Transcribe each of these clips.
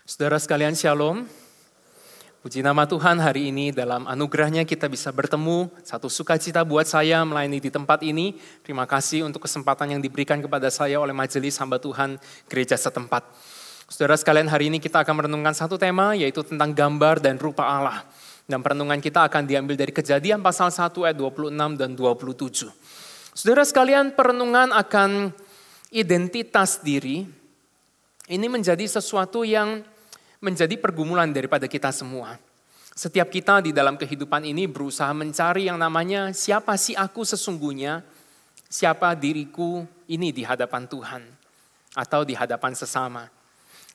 Saudara sekalian, shalom. Puji nama Tuhan, hari ini dalam anugerahnya kita bisa bertemu. Satu sukacita buat saya melayani di tempat ini. Terima kasih untuk kesempatan yang diberikan kepada saya oleh majelis hamba Tuhan gereja setempat. Saudara sekalian, hari ini kita akan merenungkan satu tema, yaitu tentang gambar dan rupa Allah. Dan perenungan kita akan diambil dari Kejadian pasal 1 ayat 26 dan 27. Saudara sekalian, perenungan akan identitas diri ini menjadi sesuatu yang menjadi pergumulan daripada kita semua. Setiap kita di dalam kehidupan ini berusaha mencari yang namanya siapa sih aku sesungguhnya, siapa diriku ini di hadapan Tuhan atau di hadapan sesama.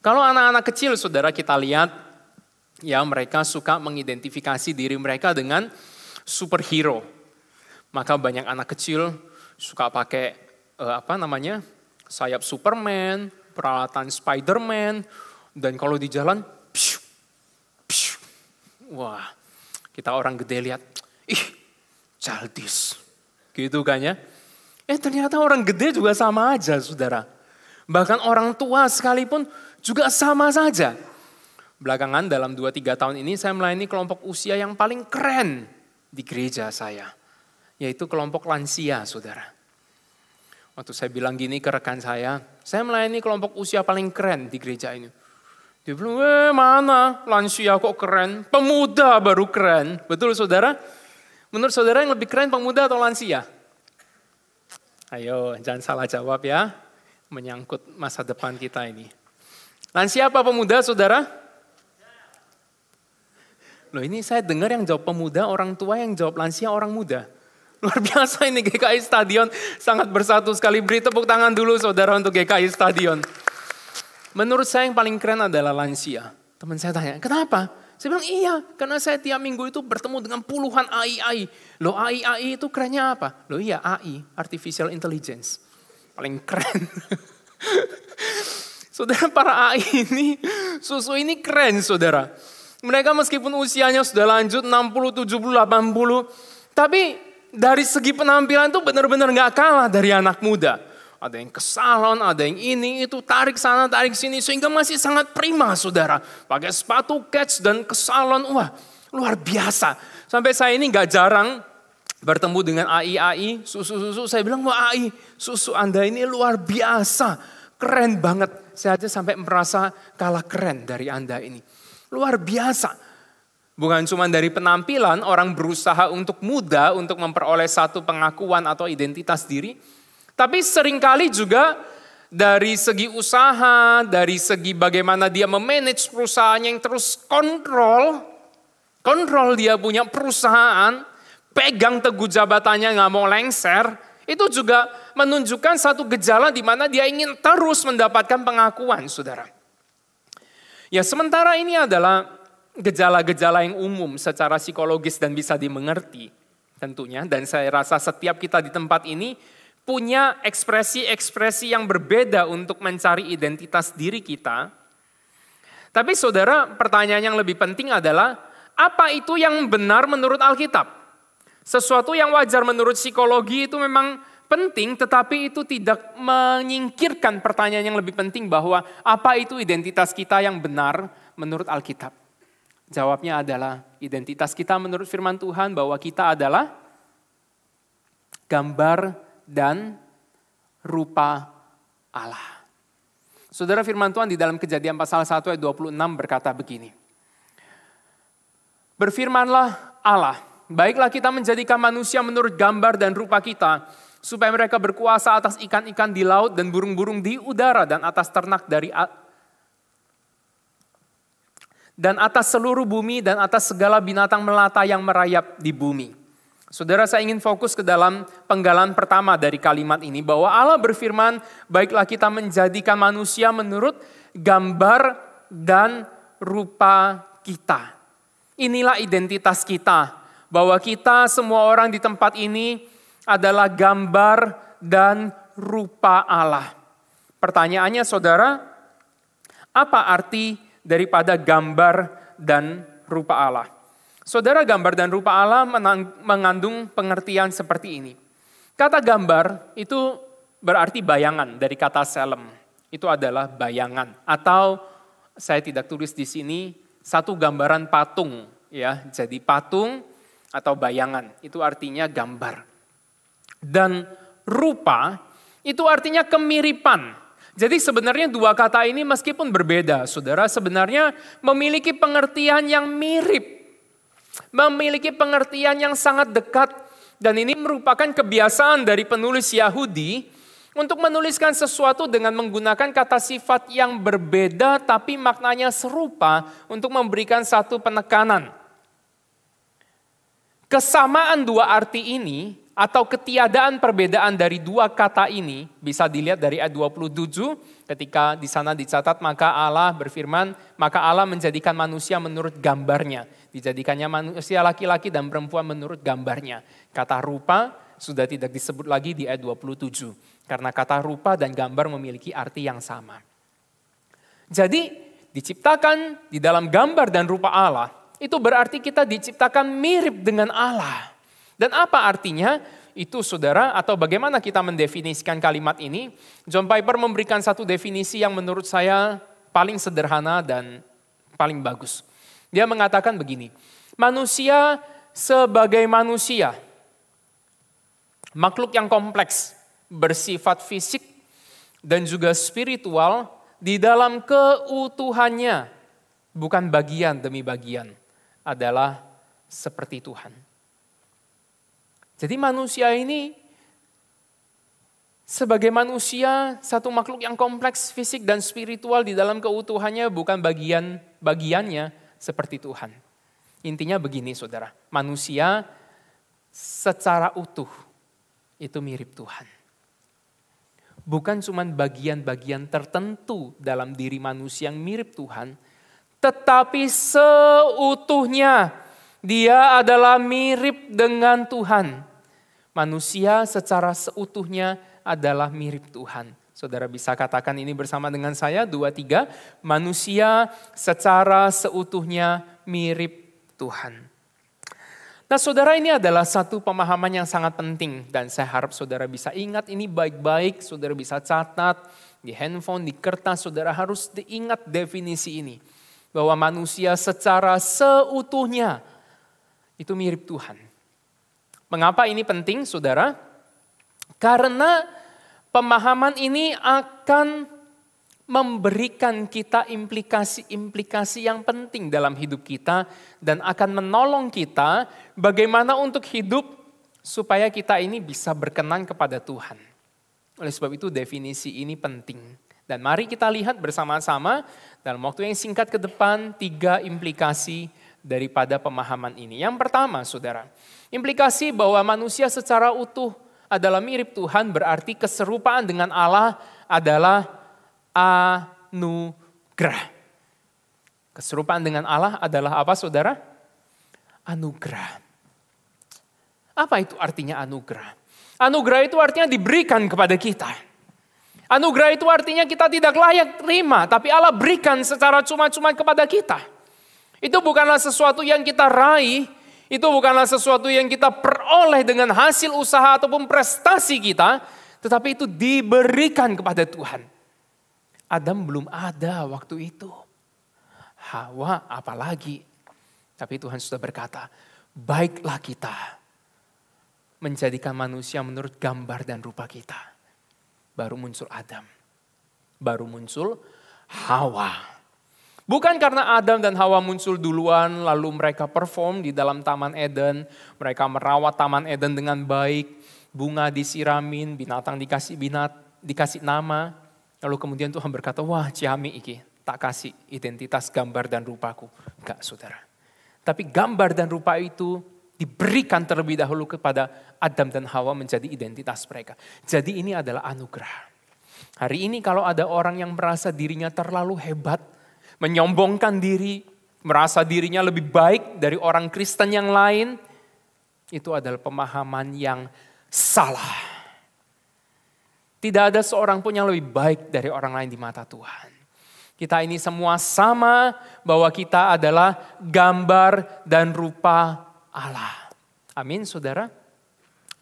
Kalau anak-anak kecil saudara kita lihat, ya mereka suka mengidentifikasi diri mereka dengan superhero. Maka banyak anak kecil suka pakai sayap Superman, peralatan Spiderman. Dan kalau di jalan, wah, kita orang gede lihat, childish, gitu kan ya. Ternyata orang gede juga sama aja, saudara. Bahkan orang tua sekalipun juga sama saja. Belakangan dalam 2-3 tahun ini saya melayani kelompok usia yang paling keren di gereja saya. Yaitu kelompok lansia, saudara. Waktu saya bilang gini ke rekan saya melayani kelompok usia paling keren di gereja ini. Dia bilang, mana lansia kok keren? Pemuda baru keren. Betul saudara? Menurut saudara yang lebih keren pemuda atau lansia? Ayo jangan salah jawab ya. Menyangkut masa depan kita ini. Lansia apa pemuda saudara? Loh ini saya dengar yang jawab pemuda orang tua, yang jawab lansia orang muda. Luar biasa ini GKI Stadion sangat bersatu sekali. Beri tepuk tangan dulu saudara untuk GKI Stadion. Menurut saya yang paling keren adalah lansia. Teman saya tanya, kenapa? Saya bilang iya, karena saya tiap minggu itu bertemu dengan puluhan AI. Loh AI itu kerennya apa? Loh iya AI, Artificial Intelligence. Paling keren. Saudara para AI ini, susu ini keren saudara. Mereka meskipun usianya sudah lanjut 60, 70, 80. Tapi dari segi penampilan itu benar-benar gak kalah dari anak muda. Ada yang ke salon, ada yang ini, itu, tarik sana, tarik sini. Sehingga masih sangat prima saudara. Pakai sepatu Keds dan ke salon, wah luar biasa. Sampai saya ini gak jarang bertemu dengan AI, susu. Saya bilang, wah AI, susu Anda ini luar biasa. Keren banget. Saya aja sampai merasa kalah keren dari Anda ini. Luar biasa. Bukan cuma dari penampilan, orang berusaha untuk muda, untuk memperoleh satu pengakuan atau identitas diri. Tapi seringkali juga dari segi usaha, dari segi bagaimana dia memanage perusahaannya yang terus kontrol dia punya perusahaan, pegang teguh jabatannya gak mau lengser, itu juga menunjukkan satu gejala di mana dia ingin terus mendapatkan pengakuan, saudara. Ya sementara ini adalah gejala-gejala yang umum secara psikologis dan bisa dimengerti tentunya. Dan saya rasa setiap kita di tempat ini punya ekspresi-ekspresi yang berbeda untuk mencari identitas diri kita. Tapi saudara, pertanyaan yang lebih penting adalah, apa itu yang benar menurut Alkitab? Sesuatu yang wajar menurut psikologi itu memang penting, tetapi itu tidak menyingkirkan pertanyaan yang lebih penting bahwa apa itu identitas kita yang benar menurut Alkitab? Jawabnya adalah identitas kita menurut firman Tuhan bahwa kita adalah gambar dan rupa Allah. Saudara, firman Tuhan di dalam Kejadian pasal 1 ayat 26 berkata begini. Berfirmanlah Allah, baiklah kita menjadikan manusia menurut gambar dan rupa kita, supaya mereka berkuasa atas ikan-ikan di laut dan burung-burung di udara dan atas ternak dan atas seluruh bumi dan atas segala binatang melata yang merayap di bumi. Saudara, saya ingin fokus ke dalam penggalan pertama dari kalimat ini, bahwa Allah berfirman, baiklah kita menjadikan manusia menurut gambar dan rupa kita. Inilah identitas kita, bahwa kita semua orang di tempat ini adalah gambar dan rupa Allah. Pertanyaannya saudara, apa arti daripada gambar dan rupa Allah? Saudara, gambar dan rupa Allah mengandung pengertian seperti ini. Kata gambar itu berarti bayangan dari kata selem. Itu adalah bayangan atau saya tidak tulis di sini satu gambaran patung, ya. Jadi patung atau bayangan itu artinya gambar. Dan rupa itu artinya kemiripan. Jadi sebenarnya dua kata ini meskipun berbeda, saudara, sebenarnya memiliki pengertian yang mirip. Memiliki pengertian yang sangat dekat. Dan ini merupakan kebiasaan dari penulis Yahudi untuk menuliskan sesuatu dengan menggunakan kata sifat yang berbeda tapi maknanya serupa untuk memberikan satu penekanan. Kesamaan dua arti ini atau ketiadaan perbedaan dari dua kata ini bisa dilihat dari ayat 27 ketika di sana dicatat maka Allah berfirman, maka Allah menjadikan manusia menurut gambarnya. Dijadikannya manusia laki-laki dan perempuan menurut gambarnya. Kata rupa sudah tidak disebut lagi di ayat 27. Karena kata rupa dan gambar memiliki arti yang sama. Jadi diciptakan di dalam gambar dan rupa Allah, itu berarti kita diciptakan mirip dengan Allah. Dan apa artinya? Itu saudara, atau bagaimana kita mendefinisikan kalimat ini? John Piper memberikan satu definisi yang menurut saya paling sederhana dan paling bagus. Dia mengatakan begini, manusia sebagai manusia, makhluk yang kompleks, bersifat fisik dan juga spiritual di dalam keutuhannya, bukan bagian demi bagian, adalah seperti Tuhan. Jadi manusia ini sebagai manusia, satu makhluk yang kompleks, fisik dan spiritual di dalam keutuhannya, bukan bagian-bagiannya seperti Tuhan. Intinya begini saudara, manusia secara utuh itu mirip Tuhan. Bukan cuma bagian-bagian tertentu dalam diri manusia yang mirip Tuhan, tetapi seutuhnya dia adalah mirip dengan Tuhan. Manusia secara seutuhnya adalah mirip Tuhan. Saudara bisa katakan ini bersama dengan saya, 2, 3. Manusia secara seutuhnya mirip Tuhan. Nah saudara, ini adalah satu pemahaman yang sangat penting. Dan saya harap saudara bisa ingat ini baik-baik. Saudara bisa catat di handphone, di kertas. Saudara harus diingat definisi ini. Bahwa manusia secara seutuhnya itu mirip Tuhan. Mengapa ini penting saudara? Karena pemahaman ini akan memberikan kita implikasi-implikasi yang penting dalam hidup kita dan akan menolong kita bagaimana untuk hidup supaya kita ini bisa berkenan kepada Tuhan. Oleh sebab itu definisi ini penting. Dan mari kita lihat bersama-sama dalam waktu yang singkat ke depan 3 implikasi daripada pemahaman ini. Yang pertama saudara, implikasi bahwa manusia secara utuh adalah mirip Tuhan berarti keserupaan dengan Allah adalah anugerah. Keserupaan dengan Allah adalah apa saudara? Anugerah. Apa itu artinya anugerah? Anugerah itu artinya diberikan kepada kita. Anugerah itu artinya kita tidak layak terima, tapi Allah berikan secara cuma-cuma kepada kita. Itu bukanlah sesuatu yang kita raih, itu bukanlah sesuatu yang kita peroleh dengan hasil usaha ataupun prestasi kita, tetapi itu diberikan kepada Tuhan. Adam belum ada waktu itu. Hawa apalagi. Tapi Tuhan sudah berkata, baiklah kita menjadikan manusia menurut gambar dan rupa kita. Baru muncul Adam. Baru muncul Hawa. Bukan karena Adam dan Hawa muncul duluan lalu mereka perform di dalam Taman Eden. Mereka merawat Taman Eden dengan baik. Bunga disiramin, binatang dikasih nama. Lalu kemudian Tuhan berkata, wah ciami iki tak kasih identitas gambar dan rupaku. Enggak saudara. Tapi gambar dan rupa itu diberikan terlebih dahulu kepada Adam dan Hawa menjadi identitas mereka. Jadi ini adalah anugerah. Hari ini kalau ada orang yang merasa dirinya terlalu hebat, menyombongkan diri, merasa dirinya lebih baik dari orang Kristen yang lain, itu adalah pemahaman yang salah. Tidak ada seorang pun yang lebih baik dari orang lain di mata Tuhan. Kita ini semua sama bahwa kita adalah gambar dan rupa Allah. Amin saudara.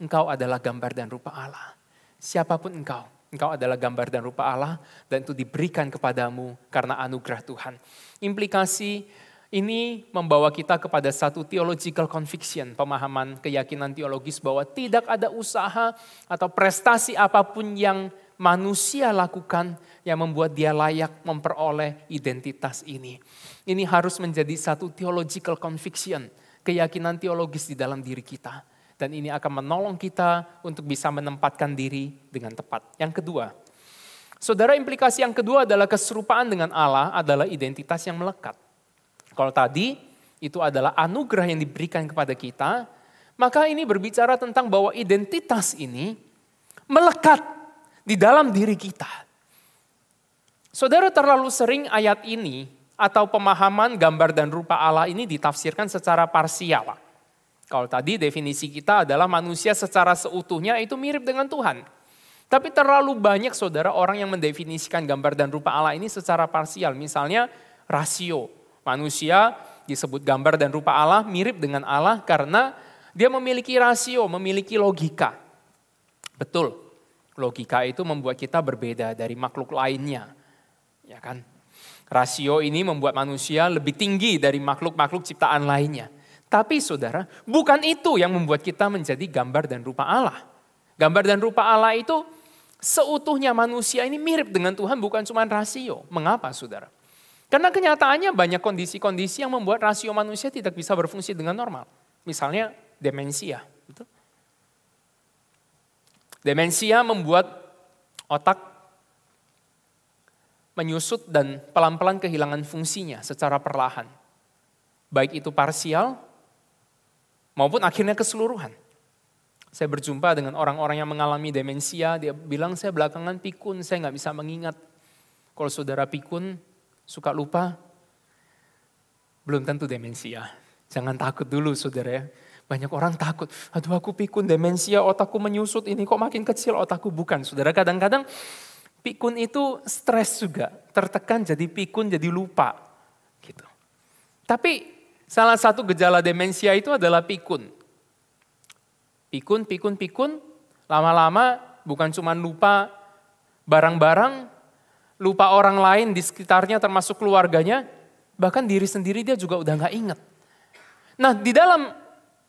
Engkau adalah gambar dan rupa Allah. Siapapun engkau. Engkau adalah gambar dan rupa Allah dan itu diberikan kepadamu karena anugerah Tuhan. Implikasi ini membawa kita kepada satu theological conviction, pemahaman keyakinan teologis bahwa tidak ada usaha atau prestasi apapun yang manusia lakukan yang membuat dia layak memperoleh identitas ini. Ini harus menjadi satu theological conviction, keyakinan teologis di dalam diri kita. Dan ini akan menolong kita untuk bisa menempatkan diri dengan tepat. Yang kedua, saudara, implikasi yang kedua adalah keserupaan dengan Allah adalah identitas yang melekat. Kalau tadi itu adalah anugerah yang diberikan kepada kita, maka ini berbicara tentang bahwa identitas ini melekat di dalam diri kita. Saudara, terlalu sering ayat ini atau pemahaman gambar dan rupa Allah ini ditafsirkan secara parsial. Kalau tadi definisi kita adalah manusia secara seutuhnya itu mirip dengan Tuhan. Tapi terlalu banyak saudara orang yang mendefinisikan gambar dan rupa Allah ini secara parsial. Misalnya rasio. Manusia disebut gambar dan rupa Allah mirip dengan Allah karena dia memiliki rasio, memiliki logika. Betul, logika itu membuat kita berbeda dari makhluk lainnya. Ya kan? Rasio ini membuat manusia lebih tinggi dari makhluk-makhluk ciptaan lainnya. Tapi saudara, bukan itu yang membuat kita menjadi gambar dan rupa Allah. Gambar dan rupa Allah itu seutuhnya manusia ini mirip dengan Tuhan, bukan cuma rasio. Mengapa saudara? Karena kenyataannya banyak kondisi-kondisi yang membuat rasio manusia tidak bisa berfungsi dengan normal. Misalnya demensia. Demensia membuat otak menyusut dan pelan-pelan kehilangan fungsinya secara perlahan. Baik itu parsial, maupun akhirnya keseluruhan. Saya berjumpa dengan orang-orang yang mengalami demensia, dia bilang saya belakangan pikun, saya nggak bisa mengingat. Kalau saudara pikun, suka lupa, belum tentu demensia. Jangan takut dulu saudara ya. Banyak orang takut, aduh aku pikun demensia, otakku menyusut ini kok makin kecil otakku. Bukan saudara, kadang-kadang pikun itu stres juga, tertekan jadi pikun, jadi lupa. Gitu. Tapi salah satu gejala demensia itu adalah pikun. Pikun, lama-lama bukan cuma lupa barang-barang, lupa orang lain di sekitarnya termasuk keluarganya, bahkan diri sendiri dia juga udah gak ingat. Nah di dalam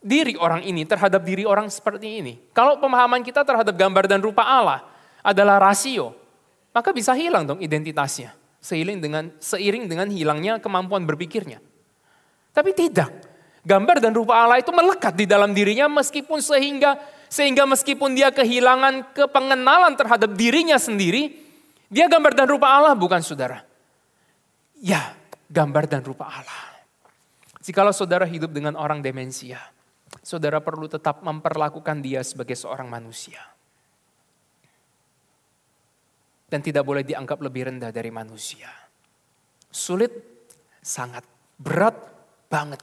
diri orang ini, terhadap diri orang seperti ini, kalau pemahaman kita terhadap gambar dan rupa Allah adalah rasio, maka bisa hilang dong identitasnya, seiring dengan hilangnya kemampuan berpikirnya. Tapi tidak. Gambar dan rupa Allah itu melekat di dalam dirinya meskipun sehingga meskipun dia kehilangan kepengenalan terhadap dirinya sendiri, dia gambar dan rupa Allah bukan saudara. Ya, gambar dan rupa Allah. Jikalau saudara hidup dengan orang demensia, saudara perlu tetap memperlakukan dia sebagai seorang manusia. Dan tidak boleh dianggap lebih rendah dari manusia. Sulit, sangat berat banget.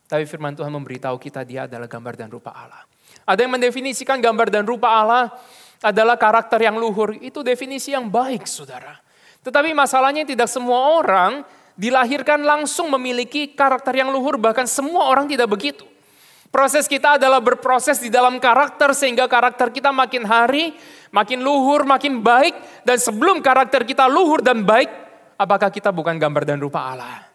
Tapi firman Tuhan memberitahu kita dia adalah gambar dan rupa Allah. Ada yang mendefinisikan gambar dan rupa Allah adalah karakter yang luhur. Itu definisi yang baik saudara. Tetapi masalahnya tidak semua orang dilahirkan langsung memiliki karakter yang luhur. Bahkan semua orang tidak begitu. Proses kita adalah berproses di dalam karakter sehingga karakter kita makin hari, makin luhur, makin baik. Dan sebelum karakter kita luhur dan baik, apakah kita bukan gambar dan rupa Allah?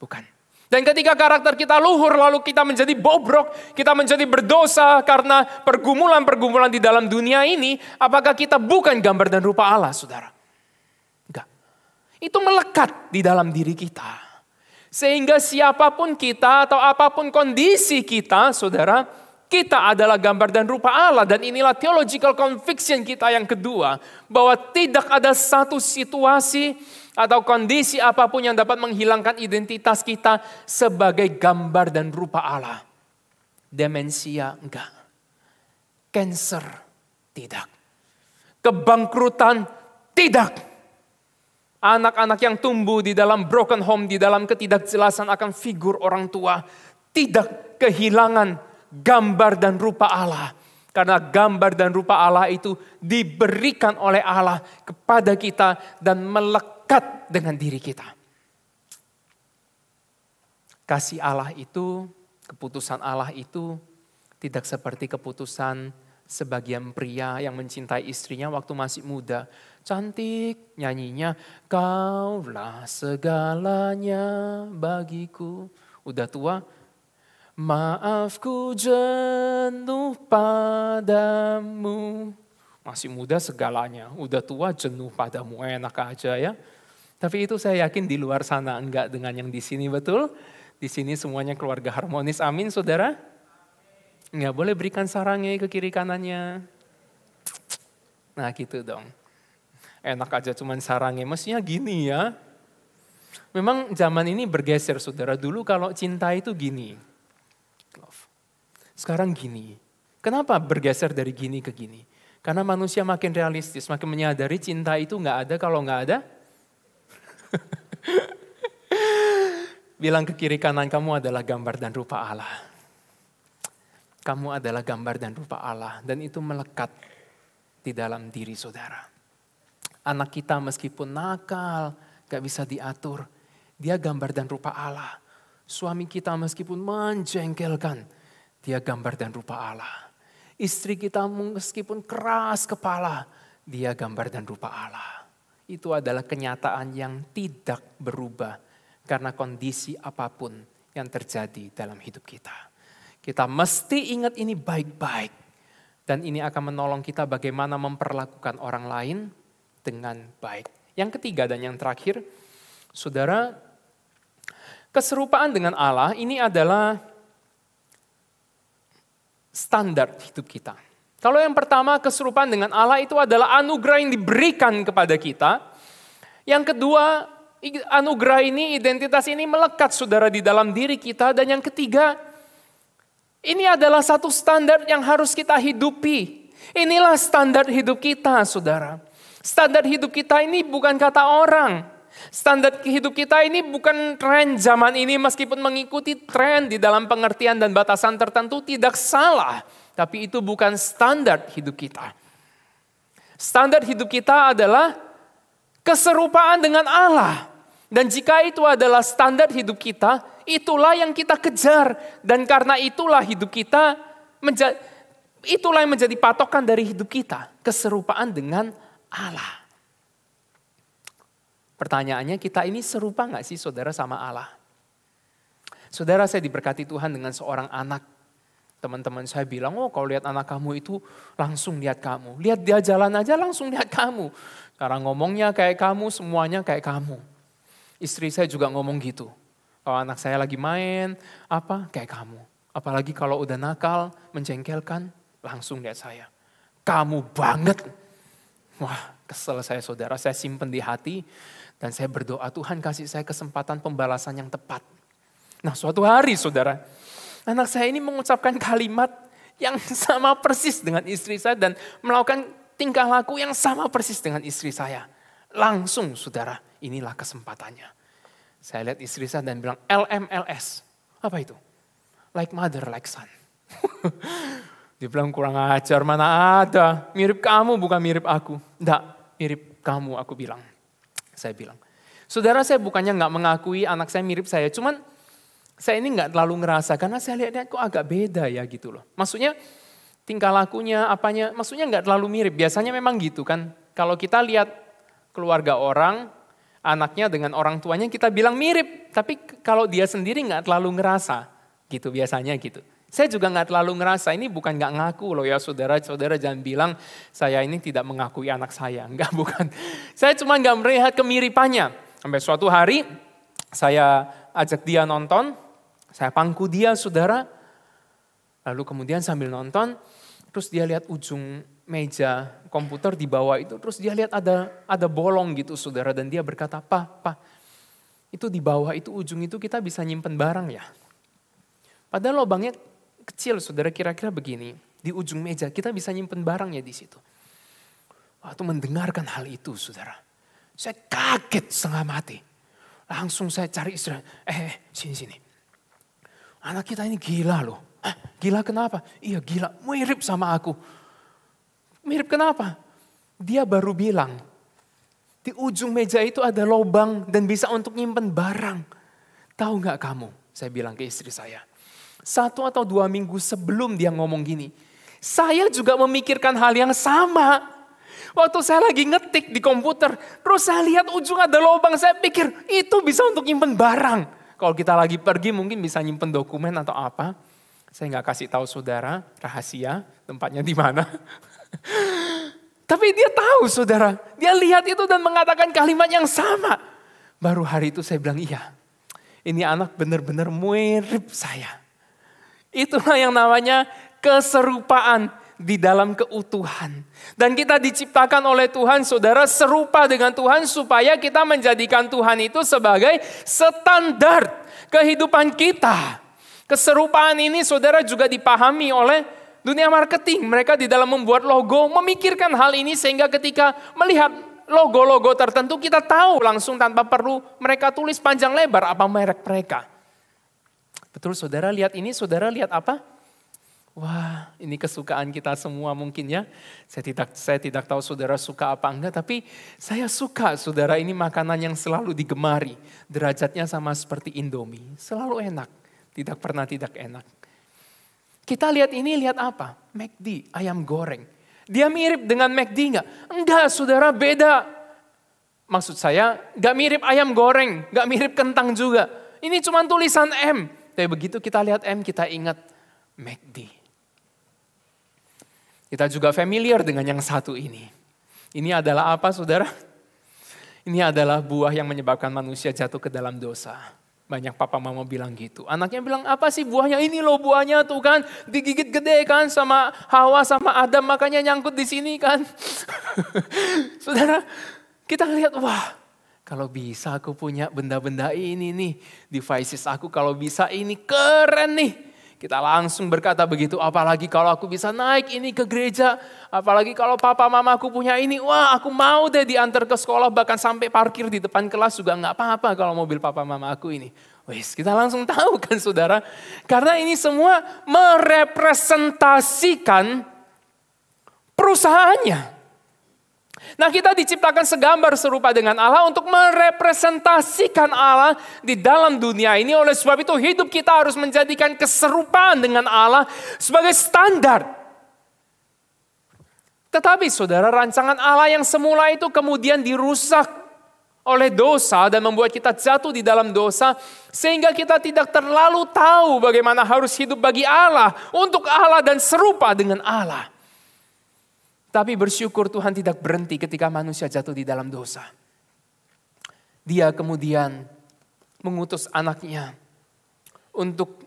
Bukan. Dan ketika karakter kita luhur lalu kita menjadi bobrok, kita menjadi berdosa karena pergumulan-pergumulan di dalam dunia ini, apakah kita bukan gambar dan rupa Allah, saudara? Enggak. Itu melekat di dalam diri kita. Sehingga siapapun kita atau apapun kondisi kita, saudara, kita adalah gambar dan rupa Allah. Dan inilah theological conviction kita yang kedua, bahwa tidak ada satu situasi atau kondisi apapun yang dapat menghilangkan identitas kita sebagai gambar dan rupa Allah. Demensia enggak. Cancer tidak. Kebangkrutan tidak. Anak-anak yang tumbuh di dalam broken home, di dalam ketidakjelasan akan figur orang tua, tidak kehilangan gambar dan rupa Allah. Karena gambar dan rupa Allah itu diberikan oleh Allah kepada kita dan melekat dengan diri kita. Kasih Allah itu, keputusan Allah itu tidak seperti keputusan Sebagian pria yang mencintai istrinya waktu masih muda, cantik nyanyinya, kaulah segalanya bagiku. Udah tua, maafku jenuh padamu. Masih muda segalanya, udah tua jenuh padamu, enak aja ya. Tapi itu saya yakin di luar sana enggak dengan yang di sini, betul? Di sini semuanya keluarga harmonis, amin saudara? Nggak boleh berikan sarangnya ke kiri kanannya. Nah gitu dong. Enak aja cuman sarangnya, mestinya gini ya. Memang zaman ini bergeser saudara, dulu kalau cinta itu gini. Sekarang gini. Kenapa bergeser dari gini ke gini? Karena manusia makin realistis, makin menyadari cinta itu nggak ada kalau nggak ada. Bilang ke kiri kanan, kamu adalah gambar dan rupa Allah. Kamu adalah gambar dan rupa Allah. Dan itu melekat di dalam diri saudara. Anak kita meskipun nakal, gak bisa diatur. Dia gambar dan rupa Allah. Suami kita meskipun menjengkelkan, dia gambar dan rupa Allah. Istri kita meskipun keras kepala, dia gambar dan rupa Allah. Itu adalah kenyataan yang tidak berubah. Karena kondisi apapun yang terjadi dalam hidup kita. Kita mesti ingat ini baik-baik. Dan ini akan menolong kita bagaimana memperlakukan orang lain dengan baik. Yang ketiga dan yang terakhir, saudara, keserupaan dengan Allah ini adalah standar hidup kita. Kalau yang pertama, keserupaan dengan Allah itu adalah anugerah yang diberikan kepada kita. Yang kedua, anugerah ini, identitas ini melekat saudara di dalam diri kita. Dan yang ketiga, ini adalah satu standar yang harus kita hidupi. Inilah standar hidup kita, saudara. Standar hidup kita ini bukan kata orang. Standar hidup kita ini bukan tren zaman ini, meskipun mengikuti tren di dalam pengertian dan batasan tertentu tidak salah. Tapi itu bukan standar hidup kita. Standar hidup kita adalah keserupaan dengan Allah. Dan jika itu adalah standar hidup kita, itulah yang kita kejar. Dan karena itulah hidup kita, itulah yang menjadi patokan dari hidup kita. Keserupaan dengan Allah. Pertanyaannya, kita ini serupa gak sih saudara sama Allah? Saudara, saya diberkati Tuhan dengan seorang anak. Teman-teman saya bilang, oh kalau lihat anak kamu itu langsung lihat kamu. Lihat dia jalan aja langsung lihat kamu. Cara ngomongnya kayak kamu, semuanya kayak kamu. Istri saya juga ngomong gitu. Kalau anak saya lagi main, kayak kamu. Apalagi kalau udah nakal, menjengkelkan, langsung lihat saya. Kamu banget. Wah, kesel saya saudara, saya simpen di hati. Dan saya berdoa, Tuhan kasih saya kesempatan pembalasan yang tepat. Nah suatu hari saudara, anak saya ini mengucapkan kalimat yang sama persis dengan istri saya. Dan melakukan tingkah laku yang sama persis dengan istri saya. Langsung saudara, inilah kesempatannya. Saya lihat istri saya dan bilang LMLS. Apa itu? Like mother, like son. Dia bilang kurang ajar, mana ada. Mirip kamu bukan mirip aku. Enggak, mirip kamu aku bilang. Saya bilang. Saudara, saya bukannya gak mengakui anak saya mirip saya. Cuman saya ini gak terlalu ngerasa. Karena saya lihat kok agak beda ya gitu loh. Maksudnya tingkah lakunya, apanya. Maksudnya gak terlalu mirip. Biasanya memang gitu kan. Kalau kita lihat keluarga orang, anaknya dengan orang tuanya kita bilang mirip. Tapi kalau dia sendiri gak terlalu ngerasa. Gitu biasanya gitu. Saya juga gak terlalu ngerasa, ini bukan gak ngaku loh ya saudara. Saudara jangan bilang saya ini tidak mengakui anak saya. Enggak, bukan. Saya cuma gak melihat kemiripannya. Sampai suatu hari saya ajak dia nonton. Saya pangku dia saudara. Lalu kemudian sambil nonton, terus dia lihat ujung meja komputer di bawah itu, terus dia lihat ada bolong gitu saudara, dan dia berkata, Pak, itu di bawah itu ujung itu kita bisa nyimpen barang ya. Padahal lubangnya kecil saudara, kira-kira begini, di ujung meja kita bisa nyimpen barangnya di situ. Waktu mendengarkan hal itu saudara, saya kaget setengah mati. Langsung saya cari istri, sini. Anak kita ini gila loh. Gila kenapa? Iya gila, mirip sama aku. Mirip kenapa? Dia baru bilang, di ujung meja itu ada lubang dan bisa untuk nyimpen barang. Tahu gak kamu? Saya bilang ke istri saya. 1 atau 2 minggu sebelum dia ngomong gini, Saya juga memikirkan hal yang sama. Waktu saya lagi ngetik di komputer, terus saya lihat ujung ada lubang, saya pikir itu bisa untuk nyimpen barang. Kalau kita lagi pergi mungkin bisa nyimpen dokumen atau apa. Saya nggak kasih tahu saudara, rahasia tempatnya di mana. Tapi dia tahu saudara, dia lihat itu dan mengatakan kalimat yang sama. Baru hari itu saya bilang iya, ini anak benar-benar mirip saya. Itulah yang namanya keserupaan di dalam keutuhan. Dan kita diciptakan oleh Tuhan, saudara, serupa dengan Tuhan supaya kita menjadikan Tuhan itu sebagai standar kehidupan kita. Keserupaan ini saudara juga dipahami oleh dunia marketing. Mereka di dalam membuat logo memikirkan hal ini sehingga ketika melihat logo-logo tertentu kita tahu langsung tanpa perlu mereka tulis panjang lebar apa merek mereka. Betul saudara, lihat ini, saudara lihat apa? Wah, ini kesukaan kita semua mungkin ya. Saya tidak tahu saudara suka apa enggak, tapi saya suka saudara, ini makanan yang selalu digemari. Derajatnya sama seperti Indomie, selalu enak, tidak pernah tidak enak. Kita lihat ini, lihat apa? McD, ayam goreng. Dia mirip dengan McD enggak? Enggak saudara, beda. Maksud saya, enggak mirip ayam goreng, enggak mirip kentang juga. Ini cuma tulisan M. Tapi begitu kita lihat M, kita ingat McD. Kita juga familiar dengan yang satu ini. Ini adalah apa saudara? Ini adalah buah yang menyebabkan manusia jatuh ke dalam dosa. Banyak papa mama bilang gitu. Anaknya bilang, apa sih buahnya? Ini loh buahnya tuh kan. Digigit gede kan sama Hawa sama Adam, makanya nyangkut di sini kan. Saudara, kita lihat, wah, kalau bisa aku punya benda-benda ini nih. Devices aku kalau bisa ini keren nih. Kita langsung berkata begitu, apalagi kalau aku bisa naik ini ke gereja. Apalagi kalau papa mama aku punya ini. Wah, aku mau deh diantar ke sekolah, bahkan sampai parkir di depan kelas juga gak apa-apa kalau mobil papa mama aku ini. Wes, kita langsung tahu kan saudara. Karena ini semua merepresentasikan perusahaannya. Nah, kita diciptakan segambar serupa dengan Allah untuk merepresentasikan Allah di dalam dunia ini. Oleh sebab itu hidup kita harus menjadikan keserupaan dengan Allah sebagai standar. Tetapi saudara, rancangan Allah yang semula itu kemudian dirusak oleh dosa dan membuat kita jatuh di dalam dosa. Sehingga kita tidak terlalu tahu bagaimana harus hidup bagi Allah, untuk Allah dan serupa dengan Allah. Tapi bersyukur Tuhan tidak berhenti ketika manusia jatuh di dalam dosa. Dia kemudian mengutus anaknya untuk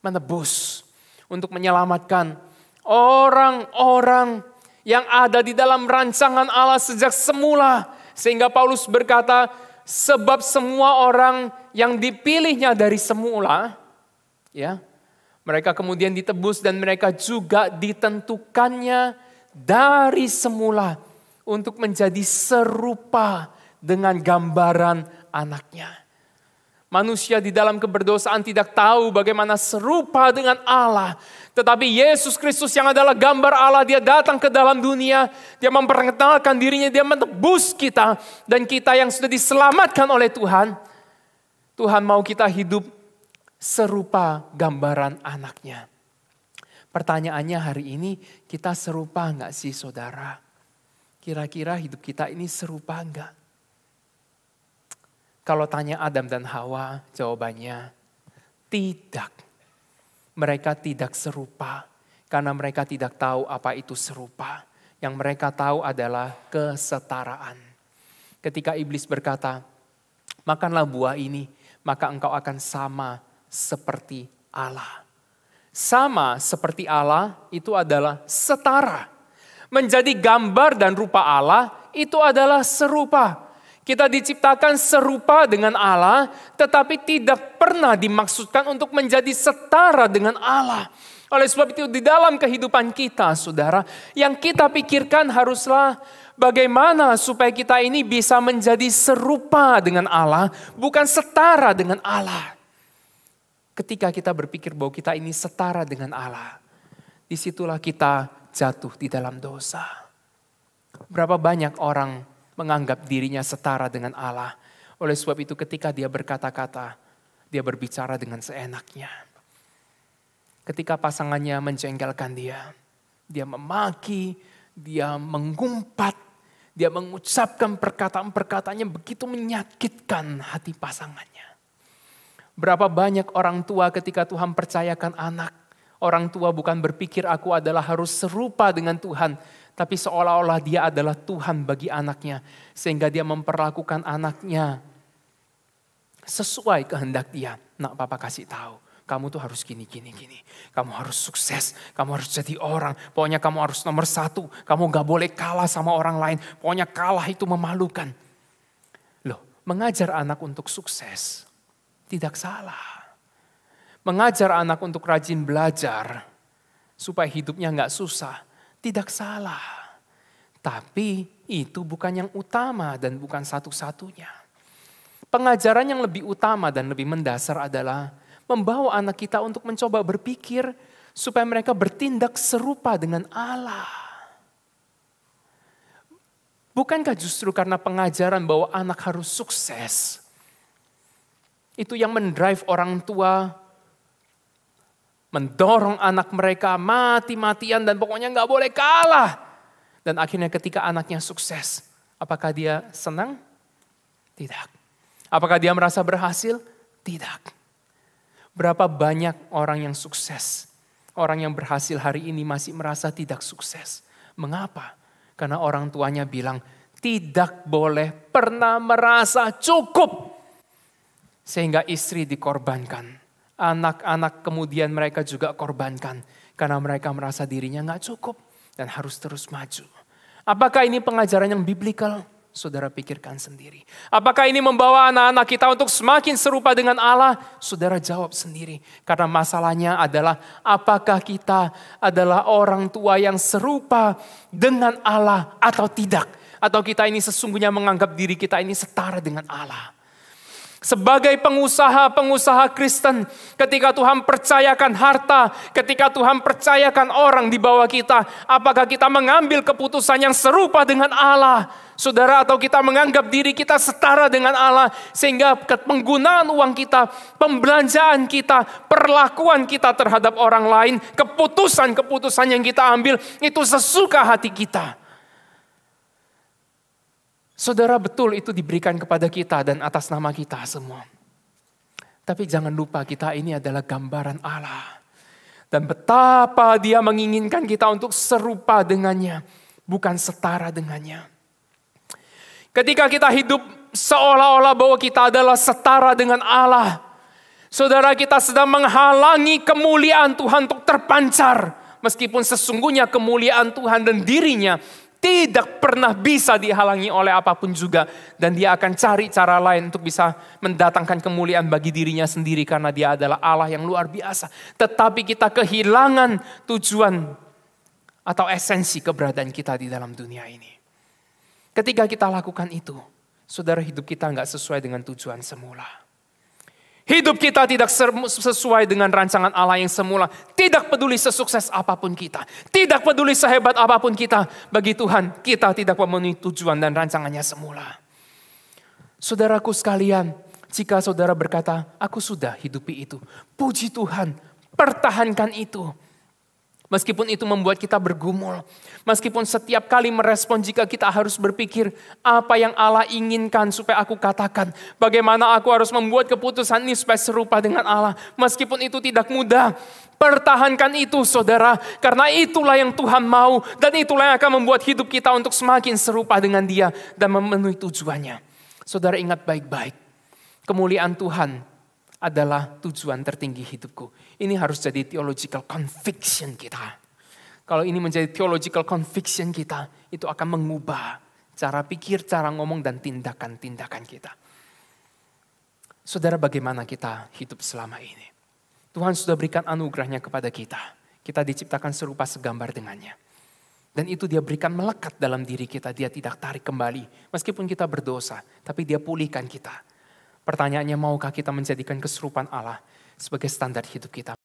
menebus, untuk menyelamatkan orang-orang yang ada di dalam rancangan Allah sejak semula. Sehingga Paulus berkata, sebab semua orang yang dipilihnya dari semula, ya, mereka kemudian ditebus dan mereka juga ditentukannya dari semula untuk menjadi serupa dengan gambaran anaknya. Manusia di dalam keberdosaan tidak tahu bagaimana serupa dengan Allah. Tetapi Yesus Kristus yang adalah gambar Allah, dia datang ke dalam dunia. Dia memperkenalkan dirinya, dia menebus kita. Dan kita yang sudah diselamatkan oleh Tuhan. Tuhan mau kita hidup serupa gambaran anaknya. Pertanyaannya hari ini, kita serupa enggak sih saudara? Kira-kira hidup kita ini serupa enggak? Kalau tanya Adam dan Hawa, jawabannya tidak. Mereka tidak serupa karena mereka tidak tahu apa itu serupa. Yang mereka tahu adalah kesetaraan. Ketika iblis berkata, makanlah buah ini, maka engkau akan sama seperti Allah. Sama seperti Allah itu adalah setara. Menjadi gambar dan rupa Allah itu adalah serupa. Kita diciptakan serupa dengan Allah, tetapi tidak pernah dimaksudkan untuk menjadi setara dengan Allah. Oleh sebab itu di dalam kehidupan kita saudara, yang kita pikirkan haruslah bagaimana supaya kita ini bisa menjadi serupa dengan Allah, bukan setara dengan Allah. Ketika kita berpikir bahwa kita ini setara dengan Allah, disitulah kita jatuh di dalam dosa. Berapa banyak orang menganggap dirinya setara dengan Allah. Oleh sebab itu ketika dia berkata-kata, dia berbicara dengan seenaknya. ketika pasangannya menjengkelkan dia. Dia memaki, dia mengumpat, dia mengucapkan perkataan-perkataan yang begitu menyakitkan hati pasangannya. Berapa banyak orang tua ketika Tuhan percayakan anak. Orang tua bukan berpikir aku adalah harus serupa dengan Tuhan. Tapi seolah-olah dia adalah Tuhan bagi anaknya. Sehingga dia memperlakukan anaknya sesuai kehendak dia. Nak, papa kasih tahu. Kamu tuh harus gini. Kamu harus sukses. Kamu harus jadi orang. Pokoknya kamu harus nomor 1. Kamu gak boleh kalah sama orang lain. Pokoknya kalah itu memalukan. Loh, mengajar anak untuk sukses tidak salah. Mengajar anak untuk rajin belajar supaya hidupnya gak susah tidak salah. Tapi itu bukan yang utama dan bukan satu-satunya. Pengajaran yang lebih utama dan lebih mendasar adalah membawa anak kita untuk mencoba berpikir supaya mereka bertindak serupa dengan Allah. Bukankah justru karena pengajaran bahwa anak harus sukses, itu yang mendrive orang tua mendorong anak mereka mati-matian dan pokoknya gak boleh kalah. Dan akhirnya ketika anaknya sukses, apakah dia senang? Tidak. Apakah dia merasa berhasil? Tidak. Berapa banyak orang yang sukses, orang yang berhasil hari ini masih merasa tidak sukses. Mengapa? Karena orang tuanya bilang, tidak boleh pernah merasa cukup. Sehingga istri dikorbankan. Anak-anak kemudian mereka juga korbankan. Karena mereka merasa dirinya gak cukup dan harus terus maju. Apakah ini pengajaran yang biblikal? Saudara pikirkan sendiri. Apakah ini membawa anak-anak kita untuk semakin serupa dengan Allah? Saudara jawab sendiri. Karena masalahnya adalah apakah kita adalah orang tua yang serupa dengan Allah atau tidak? Atau kita ini sesungguhnya menganggap diri kita ini setara dengan Allah? Sebagai pengusaha Kristen, ketika Tuhan percayakan harta, ketika Tuhan percayakan orang di bawah kita, apakah kita mengambil keputusan yang serupa dengan Allah, saudara, atau kita menganggap diri kita setara dengan Allah, sehingga penggunaan uang kita, pembelanjaan kita, perlakuan kita terhadap orang lain, keputusan-keputusan yang kita ambil, itu sesuka hati kita. Saudara, betul itu diberikan kepada kita dan atas nama kita semua. Tapi jangan lupa kita ini adalah gambaran Allah. Dan betapa dia menginginkan kita untuk serupa dengannya, bukan setara dengannya. Ketika kita hidup seolah-olah bahwa kita adalah setara dengan Allah, saudara, kita sedang menghalangi kemuliaan Tuhan untuk terpancar. Meskipun sesungguhnya kemuliaan Tuhan dan dirinya tidak pernah bisa dihalangi oleh apapun juga. Dan dia akan cari cara lain untuk bisa mendatangkan kemuliaan bagi dirinya sendiri. Karena dia adalah Allah yang luar biasa. Tetapi kita kehilangan tujuan atau esensi keberadaan kita di dalam dunia ini. Ketika kita lakukan itu, saudara, hidup kita gak sesuai dengan tujuan semula. Hidup kita tidak sesuai dengan rancangan Allah yang semula. Tidak peduli sesukses apapun kita. Tidak peduli sehebat apapun kita. Bagi Tuhan, kita tidak memenuhi tujuan dan rancangannya semula. Saudaraku sekalian, jika saudara berkata, aku sudah hidupi itu. Puji Tuhan, pertahankan itu. Meskipun itu membuat kita bergumul. Meskipun setiap kali merespon jika kita harus berpikir apa yang Allah inginkan supaya aku katakan. Bagaimana aku harus membuat keputusan ini supaya serupa dengan Allah. Meskipun itu tidak mudah. Pertahankan itu saudara. Karena itulah yang Tuhan mau. Dan itulah yang akan membuat hidup kita untuk semakin serupa dengan Dia. Dan memenuhi tujuannya. Saudara ingat baik-baik. Kemuliaan Tuhan adalah tujuan tertinggi hidupku. Ini harus jadi theological conviction kita. Kalau ini menjadi theological conviction kita, itu akan mengubah cara pikir, cara ngomong, dan tindakan-tindakan kita. Saudara, bagaimana kita hidup selama ini? Tuhan sudah berikan anugerahnya kepada kita. Kita diciptakan serupa segambar dengannya. Dan itu dia berikan melekat dalam diri kita. Dia tidak tarik kembali. Meskipun kita berdosa, tapi dia pulihkan kita. Pertanyaannya, maukah kita menjadikan keserupaan Allah sebagai standar hidup kita?